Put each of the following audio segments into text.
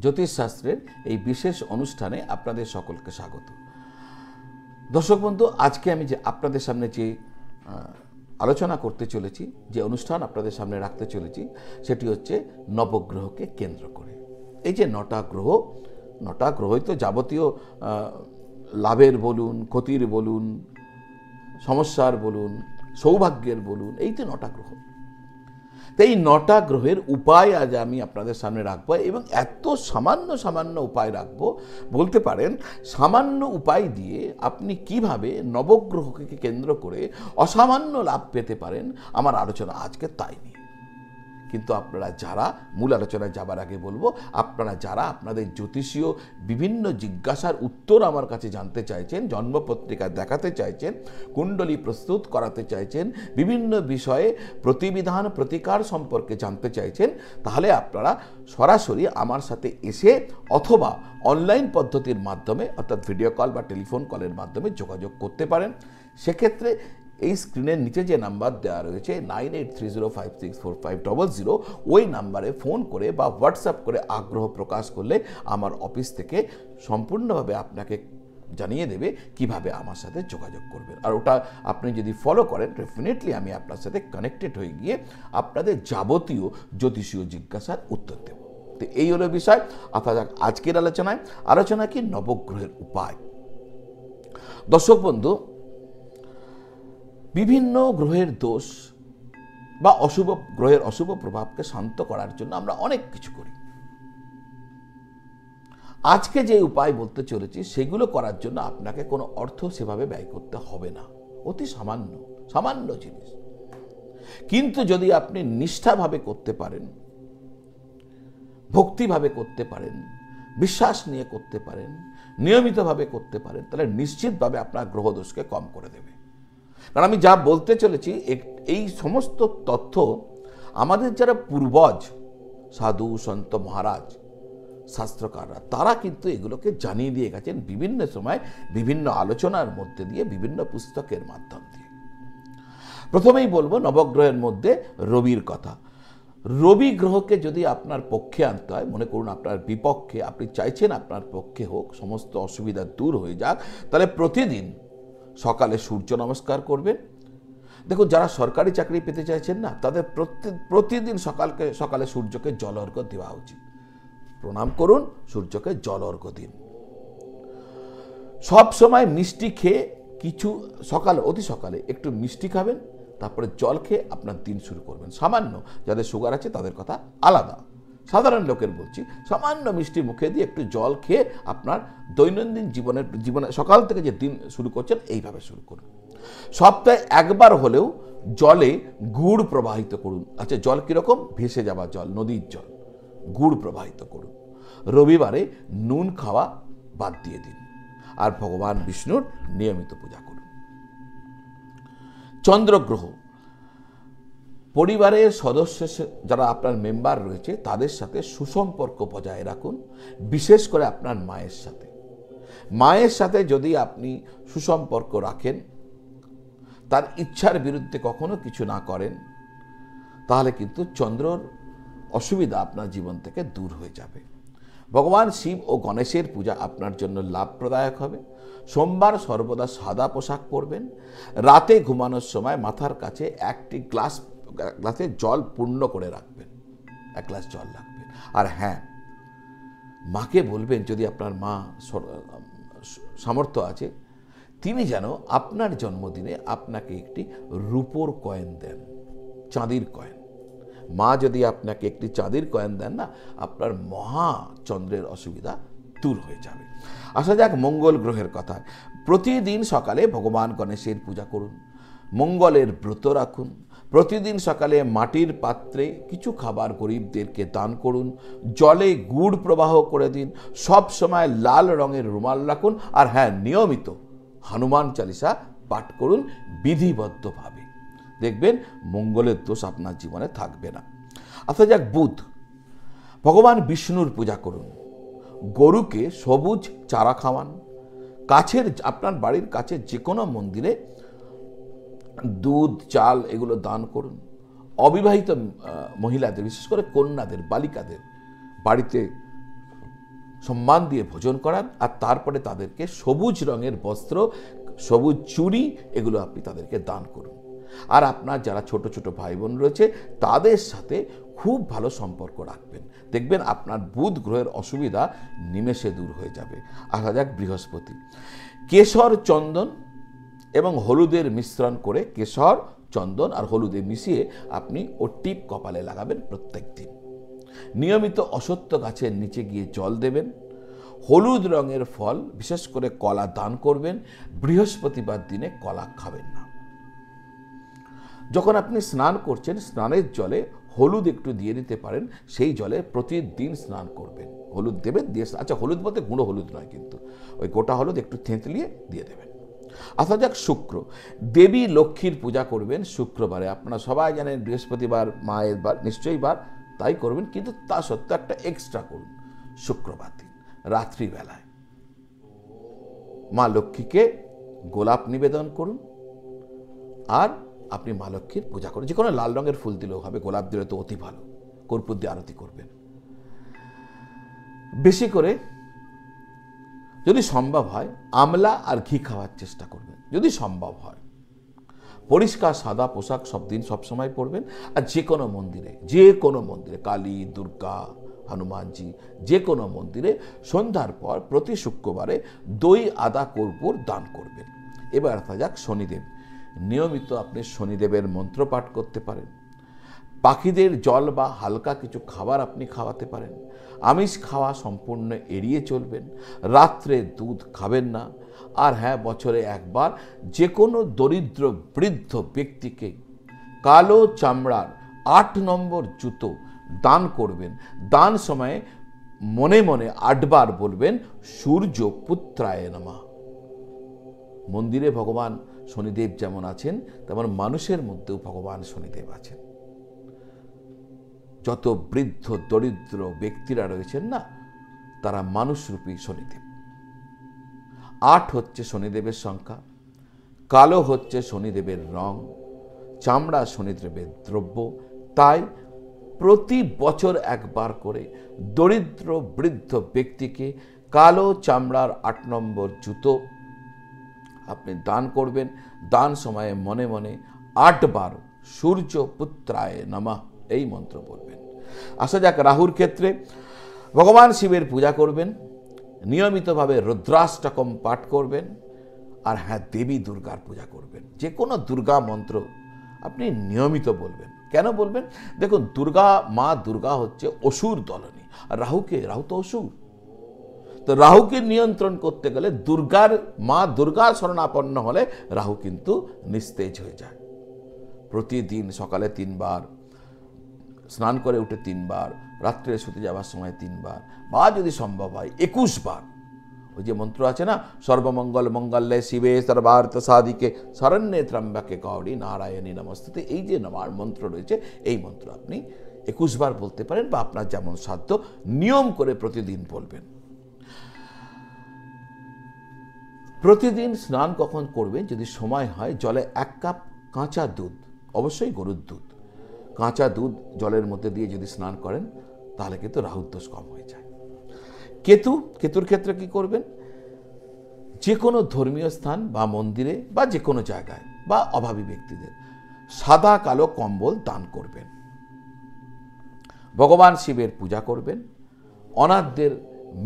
জ্যোতিষশাস্ত্রের এই বিশেষ অনুষ্ঠানে আপনাদের সকলকে স্বাগত। দর্শক বন্ধু, আজকে আমি আপনাদের সামনে যে আলোচনা করতে চলেছি, যে অনুষ্ঠান আপনাদের সামনে রাখতে চলেছি, সেটি হচ্ছে নবগ্রহকে কেন্দ্র করে। এই যে নটা গ্রহই তো যাবতীয় লাভের বলুন, ক্ষতির বলুন, সমস্যার বলুন, সৌভাগ্যের বলুন, এই তো নটা গ্রহ। তো এই নটা গ্রহের উপায় আজ আমি আপনাদের সামনে রাখবো, এবং এত সামান্য উপায় রাখবো, বলতে পারেন সামান্য উপায় দিয়ে আপনি কিভাবে নবগ্রহকে কেন্দ্র করে অসামান্য লাভ পেতে পারেন, আমার আলোচনা আজকে তাই নিয়ে। কিন্তু আপনারা যারা, মূল আলোচনায় যাবার আগে বলবো, আপনারা যারা আপনাদের জ্যোতিষীয় বিভিন্ন জিজ্ঞাসার উত্তর আমার কাছে জানতে চাইছেন, জন্মপত্রিকা দেখাতে চাইছেন, কুণ্ডলী প্রস্তুত করাতে চাইছেন, বিভিন্ন বিষয়ে প্রতিবিধান প্রতিকার সম্পর্কে জানতে চাইছেন, তাহলে আপনারা সরাসরি আমার সাথে এসে অথবা অনলাইন পদ্ধতির মাধ্যমে, অর্থাৎ ভিডিও কল বা টেলিফোন কলের মাধ্যমে যোগাযোগ করতে পারেন। সেক্ষেত্রে এই স্ক্রিনের নিচে যে নাম্বার দেওয়া রয়েছে 9830564500, ওই নাম্বারে ফোন করে বা হোয়াটসঅ্যাপ করে আগ্রহ প্রকাশ করলে আমার অফিস থেকে সম্পূর্ণভাবে আপনাকে জানিয়ে দেবে কিভাবে আমার সাথে যোগাযোগ করবেন। আর ওটা আপনি যদি ফলো করেন, ডেফিনেটলি আমি আপনার সাথে কানেক্টেড হয়ে গিয়ে আপনাদের যাবতীয় জ্যোতিষীয় জিজ্ঞাসার উত্তর দেব। তো এই হলো বিষয়। অর্থাৎ আজকের আলোচনা কি নবগ্রহের উপায়। দর্শক বন্ধু, বিভিন্ন গ্রহের দোষ বা গ্রহের অশুভ প্রভাবকে শান্ত করার জন্য আমরা অনেক কিছু করি। আজকে যে উপায় বলতে চলেছি, সেগুলো করার জন্য আপনাকে কোনো অর্থ সেভাবে ব্যয় করতে হবে না, অতি সামান্য জিনিস। কিন্তু যদি আপনি নিষ্ঠাভাবে করতে পারেন, ভক্তিভাবে করতে পারেন, বিশ্বাস নিয়ে করতে পারেন, নিয়মিতভাবে করতে পারেন, তাহলে নিশ্চিতভাবে আপনার গ্রহদোষকে কম করে দেবে। কারণ আমি যা বলতে চলেছি, এই সমস্ত তথ্য আমাদের যারা পূর্বজ, সাধু সন্ত মহারাজ, শাস্ত্রকাররা, তারা কিন্তু এগুলোকে জানিয়ে দিয়ে গেছেন বিভিন্ন সময়, বিভিন্ন আলোচনার মধ্যে দিয়ে, বিভিন্ন পুস্তকের মাধ্যম দিয়ে। প্রথমেই বলবো নবগ্রহের মধ্যে রবির কথা। রবি গ্রহকে যদি আপনার পক্ষে আনতে হয়, মনে করুন আপনার বিপক্ষে, আপনি চাইছেন আপনার পক্ষে হোক, সমস্ত অসুবিধা দূর হয়ে যাক, তাহলে প্রতিদিন সকালে সূর্য নমস্কার করবেন। দেখুন, যারা সরকারি চাকরি পেতে চাইছেন না, তাদের প্রতিদিন সকালে সূর্যকে জল অর্ঘ্য দেওয়া উচিত। প্রণাম করুন, সূর্যকে জল অর্ঘ্য দিন। সব সময় মিষ্টি খেয়ে অতি সকালে একটু মিষ্টি খাবেন, তারপরে জল খেয়ে আপনার দিন শুরু করবেন। সামান্য, যাদের সুগার আছে তাদের কথা আলাদা, সাধারণ লোকের বলছি, সামান্য মিষ্টি মুখে দিয়ে একটু জল খেয়ে আপনার দৈনন্দিন জীবনে সকাল থেকে যে দিন শুরু করছেন, এইভাবে শুরু করুন। সপ্তাহে একবার হলেও জলে গুড় প্রবাহিত করুন। আচ্ছা, জল কিরকম? ভেসে যাওয়া জল, নদীর জল, গুড় প্রবাহিত করুন। রবিবারে নুন খাওয়া বাদ দিয়ে দিন, আর ভগবান বিষ্ণুর নিয়মিত পূজা করুন। চন্দ্রগ্রহ, পরিবারের সদস্য যারা আপনার মেম্বার রয়েছে, তাদের সাথে সুসম্পর্ক বজায় রাখুন, বিশেষ করে আপনার মায়ের সাথে যদি আপনি সুসম্পর্ক রাখেন, তার ইচ্ছার বিরুদ্ধে কখনো কিছু না করেন, তাহলে কিন্তু চন্দ্রর অসুবিধা আপনার জীবন থেকে দূর হয়ে যাবে। ভগবান শিব ও গণেশের পূজা আপনার জন্য লাভপ্রদায়ক হবে। সোমবার সর্বদা সাদা পোশাক পরবেন। রাতে ঘুমানোর সময় মাথার কাছে একটি গ্লাসে জল পূর্ণ করে রাখবেন, 1 গ্লাস জল রাখবেন। আর হ্যাঁ, মাকে বলবেন, যদি আপনার মা সামর্থ্য আছে, তিনি যেন আপনার জন্মদিনে আপনাকে একটি রূপোর কয়েন দেন, চাঁদির কয়েন। মা যদি আপনাকে একটি চাঁদির কয়েন দেন না, আপনার চন্দ্রের অসুবিধা দূর হয়ে যাবে। আসা যাক মঙ্গল গ্রহের কথা। প্রতিদিন সকালে ভগবান গণেশের পূজা করুন, মঙ্গলের ব্রত রাখুন। প্রতিদিন সকালে মাটির পাত্রে কিছু খাবার গরিবদেরকে দান করুন। জলে গুড় প্রবাহ করে দিন। সব সময় লাল রঙের রুমাল রাখুন। আর হ্যাঁ, নিয়মিত হনুমান চালিসা পাঠ করুন বিধিবদ্ধভাবে। দেখবেন মঙ্গলের দোষ আপনার জীবনে থাকবে না। আসা যাক বুধ। ভগবান বিষ্ণুর পূজা করুন। গরুকে সবুজ চারা খাওয়ান। আপনার বাড়ির কাছে যে কোনো মন্দিরে দুধ, চাল এগুলো দান করুন। অবিবাহিত মহিলাদের, বিশেষ করে কন্যাদের, বালিকাদের বাড়িতে সম্মান দিয়ে ভোজন করান, আর তারপরে তাদেরকে সবুজ রঙের বস্ত্র, সবুজ চুড়ি এগুলো আপনি তাদেরকে দান করুন। আর আপনার যারা ছোট ছোট ভাই বোন রয়েছে তাদের সাথে খুব ভালো সম্পর্ক রাখবেন, দেখবেন আপনার বুধ গ্রহের অসুবিধা নিমেষে দূর হয়ে যাবে। আসা যাক বৃহস্পতি। কেশর, চন্দন এবং হলুদের মিশ্রণ করে, কেশর, চন্দন আর হলুদে মিশিয়ে আপনি ও টিপ কপালে লাগাবেন প্রত্যেক দিন। নিয়মিত অশ্বত্থ গাছের নিচে গিয়ে জল দেবেন। হলুদ রঙের ফল, বিশেষ করে কলা দান করবেন। বৃহস্পতিবার দিনে কলা খাবেন না। যখন আপনি স্নান করছেন, স্নানের জলে হলুদ একটু দিয়ে দিতে পারেন, সেই জলে প্রতিদিন স্নান করবেন। হলুদ দেবেন, দিয়ে, আচ্ছা হলুদ বলতে গুঁড়ো হলুদ নয়, কিন্তু ওই গোটা হলুদ একটু থেঁতলিয়ে দিয়ে দেবেন। আসা যাক শুক্র। দেবী লক্ষ্মীর পূজা করবেন শুক্রবারে। আপনারা সবাই জানেন বৃহস্পতিবার মায়ের বার, নিশ্চয়ই বার, তাই করবেন, কিন্তু তা সত্ত্বেও একটা এক্সট্রা করুন শুক্রবার দিন রাত্রিবেলায়। মা লক্ষ্মীকে গোলাপ নিবেদন করুন, আর আপনি মা লক্ষ্মীর পূজা করুন। যে কোনো লাল রঙের ফুল দিলেও হবে, গোলাপ দিলে তো অতি ভালো। কর্পূর দিয়ে আরতি করবেন। বেশি করে যদি সম্ভব হয় আমলা আর ঘি খাওয়ার চেষ্টা করবেন, যদি সম্ভব হয়। পরিষ্কার সাদা পোশাক সব দিন সবসময় পরবেন। আর যে কোনো মন্দিরে কালী, দুর্গা, হনুমানজি, যে কোনো মন্দিরে সন্ধ্যার পর প্রতি শুক্রবারে দই, আদা, কর্পূর দান করবেন। এবার আসা যাক শনিদেব। নিয়মিত আপনি শনিদেবের মন্ত্র পাঠ করতে পারেন। পাখিদের জল বা হালকা কিছু খাবার আপনি খাওয়াতে পারেন। আমিষ খাওয়া সম্পূর্ণ এড়িয়ে চলবেন। রাত্রে দুধ খাবেন না। আর হ্যাঁ, বছরে একবার যে কোনো দরিদ্র বৃদ্ধ ব্যক্তিকে কালো চামড়ার 8 নম্বর জুতো দান করবেন। দান সময়ে মনে মনে 8 বার বলবেন সূর্য পুত্রায় নমঃ। মন্দিরে ভগবান শনিদেব যেমন আছেন, তেমন মানুষের মধ্যেও ভগবান শনিদেব আছেন। যত বৃদ্ধ দরিদ্র ব্যক্তিরা রয়েছেন না, তারা মানুষরূপী শনিদেব। 8 হচ্ছে শনিদেবের সংখ্যা, কালো হচ্ছে শনিদেবের রং, চামড়া শনিদেবের দ্রব্য। তাই প্রতি বছর একবার করে দরিদ্র বৃদ্ধ ব্যক্তিকে কালো চামড়ার 8 নম্বর জুতো আপনি দান করবেন। দান সময়ে মনে মনে 8 বার সূর্য পুত্রায় নমঃ এই মন্ত্র বলবেন। আসা যাক রাহুর ক্ষেত্রে। ভগবান শিবের পূজা করবেন, নিয়মিতভাবে রুদ্রাষ্টকম পাঠ করবেন, আর হ্যাঁ, দেবী দুর্গার পূজা করবেন। যে কোনো দুর্গা মন্ত্র আপনি নিয়মিত বলবেন। কেন বলবেন? দেখুন, মা দুর্গা হচ্ছে অসুর দলনী, আর রাহু তো অসুর। তো রাহুকে নিয়ন্ত্রণ করতে গেলে মা দুর্গার শরণাপন্ন হলে রাহু কিন্তু নিস্তেজ হয়ে যায়। প্রতিদিন সকালে 3 বার, স্নান করে উঠে 3 বার, রাত্রে শুতে যাওয়ার সময় 3 বার, বা যদি সম্ভব হয় 21 বার। ওই যে মন্ত্র আছে না, সর্বমঙ্গল মঙ্গলে শিবে সর্বার্থ সাধিকে শরণ্যে ত্র্যম্বকে গৌরী নারায়ণী নমস্তুতে, এই যে নমার মন্ত্র রয়েছে, এই মন্ত্র আপনি 21 বার বলতে পারেন, বা আপনার যেমন সাধ্য নিয়ম করে প্রতিদিন বলবেন। প্রতিদিন স্নান কখন করবেন? যদি সময় হয়, জলে 1 কাপ কাঁচা দুধ, অবশ্যই গরুর দুধ, কাঁচা দুধ জলের মধ্যে দিয়ে যদি স্নান করেন, তাহলে কিন্তু রাহুর দোষ কম হয়ে যায়। কেতুর ক্ষেত্রে কি করবেন? যে কোনো ধর্মীয় স্থান বা মন্দিরে বা যে কোনো জায়গায় বা অভাবী ব্যক্তিদের সাদা কালো কম্বল দান করবেন। ভগবান শিবের পূজা করবেন, অনাথদের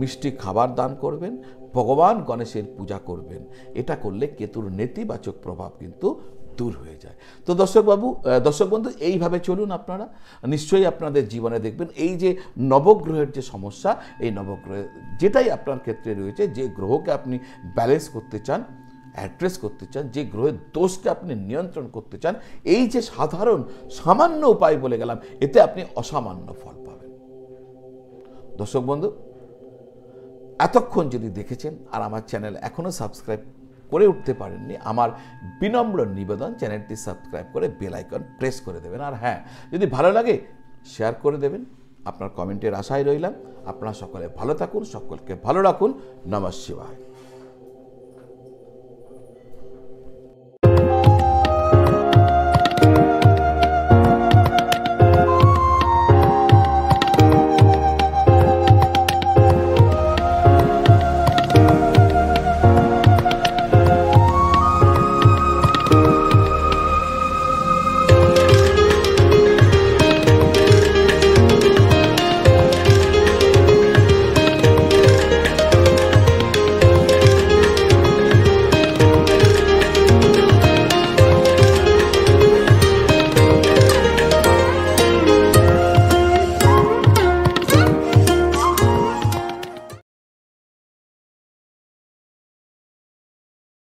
মিষ্টি খাবার দান করবেন, ভগবান গণেশের পূজা করবেন। এটা করলে কেতুর নেতিবাচক প্রভাব কিন্তু দূর হয়ে যায়। তো দর্শক বন্ধু, এইভাবে চলুন আপনারা, নিশ্চয়ই আপনাদের জীবনে দেখবেন এই যে নবগ্রহের যে সমস্যা, এই নবগ্রহে যেটাই আপনার ক্ষেত্রে রয়েছে, যে গ্রহকে আপনি ব্যালেন্স করতে চান, অ্যাড্রেস করতে চান, যে গ্রহের দোষকে আপনি নিয়ন্ত্রণ করতে চান, এই যে সামান্য উপায় বলে গেলাম, এতে আপনি অসামান্য ফল পাবেন। দর্শক বন্ধু, এতক্ষণ যদি দেখেছেন আর আমার চ্যানেল এখনো সাবস্ক্রাইব করে উঠতে পারেননি, আমার বিনম্র নিবেদন, চ্যানেলটি সাবস্ক্রাইব করে বেল আইকন প্রেস করে দেবেন। আর হ্যাঁ, যদি ভালো লাগে শেয়ার করে দেবেন। আপনার কমেন্টের আশায় রইলাম। আপনারা সকলে ভালো থাকুন, সকলকে ভালো রাখুন। নমঃ শিবায়।